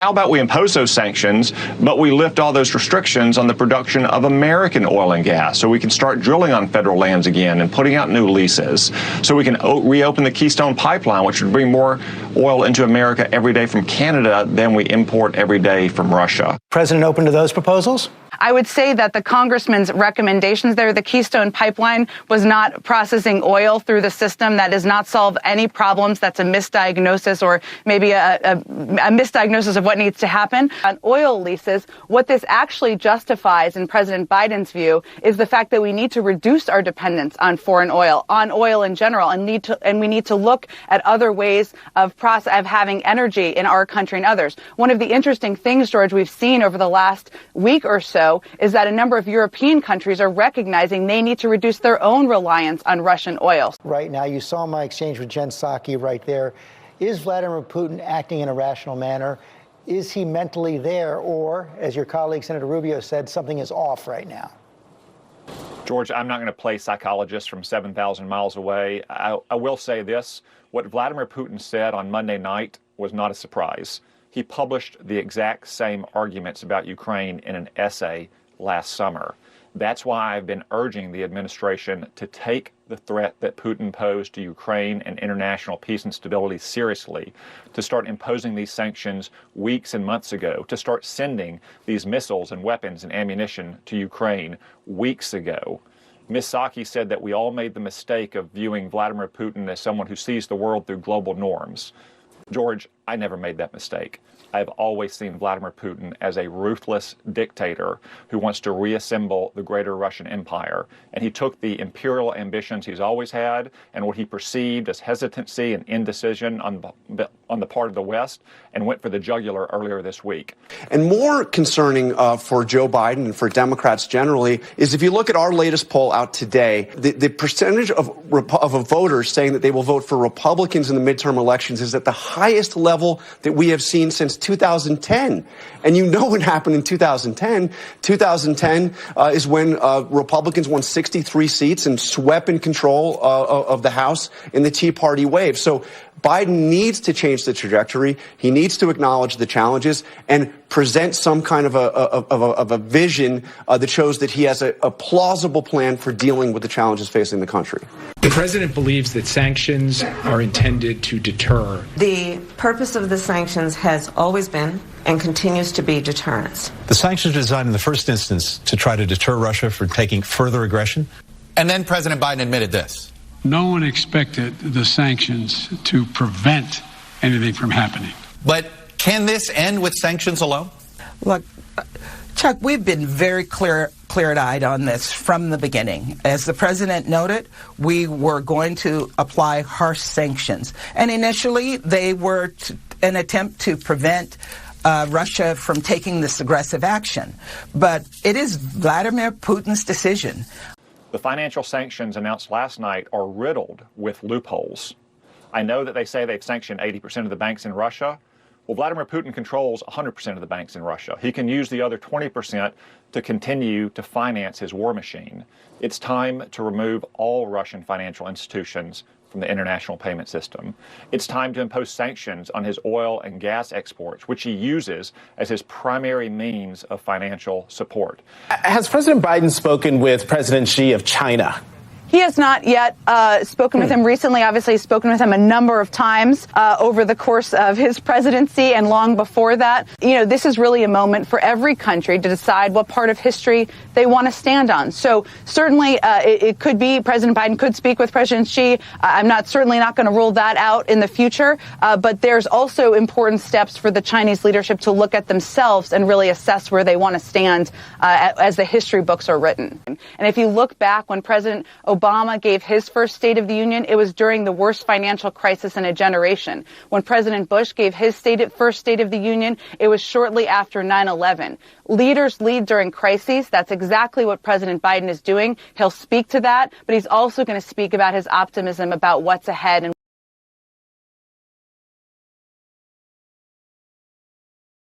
How about we impose those sanctions, but we lift all those restrictions on the production of American oil and gas so we can start drilling on federal lands again and putting out new leases, so we can reopen the Keystone Pipeline, which would bring more oil into America every day from Canada than we import every day from Russia. President open to those proposals? I would say that the congressman's recommendations there, the Keystone Pipeline was not processing oil through the system. That does not solve any problems. That's a misdiagnosis, or maybe a misdiagnosis of what needs to happen. On oil leases, what this actually justifies, in President Biden's view, is the fact that we need to reduce our dependence on foreign oil, on oil in general, and we need to look at other ways of having energy in our country and others. One of the interesting things, George, we've seen over the last week or so is that a number of European countries are recognizing they need to reduce their own reliance on Russian oil. Right now, you saw my exchange with Jen Psaki right there. Is Vladimir Putin acting in a rational manner? Is he mentally there? Or, as your colleague Senator Rubio said, something is off right now? George, I'm not going to play psychologist from 7,000 miles away. I will say this. What Vladimir Putin said on Monday night was not a surprise. He published the exact same arguments about Ukraine in an essay last summer. That's why I've been urging the administration to take the threat that Putin posed to Ukraine and international peace and stability seriously, to start imposing these sanctions weeks and months ago, to start sending these missiles and weapons and ammunition to Ukraine weeks ago. Ms. Psaki said that we all made the mistake of viewing Vladimir Putin as someone who sees the world through global norms. George, I never made that mistake. I've always seen Vladimir Putin as a ruthless dictator who wants to reassemble the greater Russian Empire. And he took the imperial ambitions he's always had and what he perceived as hesitancy and indecision on the part of the West and went for the jugular earlier this week. And more concerning for Joe Biden and for Democrats generally is if you look at our latest poll out today, the percentage of voters saying that they will vote for Republicans in the midterm elections is at the highest level that we have seen since 2010. And you know what happened in 2010. 2010 is when Republicans won 63 seats and swept in control of the House in the Tea Party wave. So Biden needs to change the trajectory. He needs to acknowledge the challenges and present some kind of a vision that shows that he has a plausible plan for dealing with the challenges facing the country. The president believes that sanctions are intended to deter. The purpose of the sanctions has always been and continues to be deterrence. The sanctions are designed in the first instance to try to deter Russia from taking further aggression. And then President Biden admitted this. No one expected the sanctions to prevent anything from happening. But can this end with sanctions alone? Look, Chuck, we've been very clear-eyed on this from the beginning. As the president noted, we were going to apply harsh sanctions. And initially, they were an attempt to prevent Russia from taking this aggressive action. But it is Vladimir Putin's decision. The financial sanctions announced last night are riddled with loopholes. I know that they say they've sanctioned 80% of the banks in Russia. Well, Vladimir Putin controls 100% of the banks in Russia. He can use the other 20% to continue to finance his war machine. It's time to remove all Russian financial institutions from the international payment system. It's time to impose sanctions on his oil and gas exports, which he uses as his primary means of financial support. Has President Biden spoken with President Xi of China? He has not yet spoken with him recently. Obviously, he's spoken with him a number of times over the course of his presidency and long before that. You know, this is really a moment for every country to decide what part of history they want to stand on. So certainly it could be President Biden could speak with President Xi. I'm certainly not going to rule that out in the future. But there's also important steps for the Chinese leadership to look at themselves and really assess where they want to stand as the history books are written. And if you look back when President Obama gave his first State of the Union, it was during the worst financial crisis in a generation. When President Bush gave his first State of the Union, it was shortly after 9/11. Leaders lead during crises. That's exactly what President Biden is doing. He'll speak to that, but he's also going to speak about his optimism about what's ahead.